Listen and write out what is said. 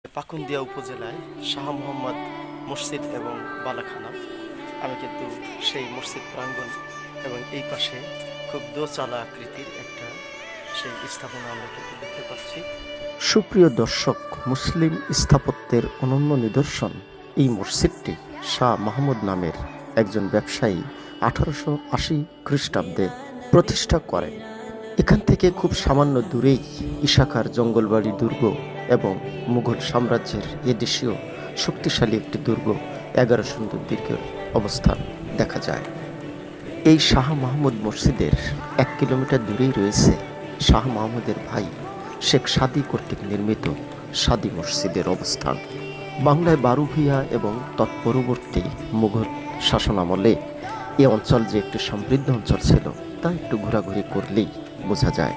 পাকুন্দিয়া উপজেলায় শাহ মোহাম্মদ মসজিদ এবং বালাখানা। আমি কিন্তু সেই মসজিদ প্রাঙ্গণ এবং এই পাশে খুব দোচালা আকৃতির একটা সেই স্থাপনা আমরা কিন্তু দেখতে পাচ্ছি। সুপ্রিয় দর্শক, মুসলিম স্থাপত্যের অনন্য নিদর্শন এই মসজিদটি শাহ মাহমুদ নামের একজন ব্যবসায়ী 1880 খ্রিস্টাব্দে প্রতিষ্ঠা করেন। এখান থেকে খুব সামান্য দূরেই ইশাকার জঙ্গলবাড়ি দুর্গ এবং মুঘল সাম্রাজ্যের এদেশীয় শক্তিশালী একটি দুর্গ 11 সুন্দর দীর্ঘের অবস্থান দেখা যায়। এই শাহ মাহমুদ মসজিদের 1 কিলোমিটার দূরেই রয়েছে শাহ মাহমুদের ভাই শেখ সাদি কর্তৃক নির্মিত সাদি মসজিদের অবস্থান। বাংলায় বারুভিয়া এবং তৎপরবর্তী মুঘল শাসনামলে এ অঞ্চল যে একটি সমৃদ্ধ অঞ্চল ছিল তা একটু ঘোরাঘুরি করলেই বোঝা যায়।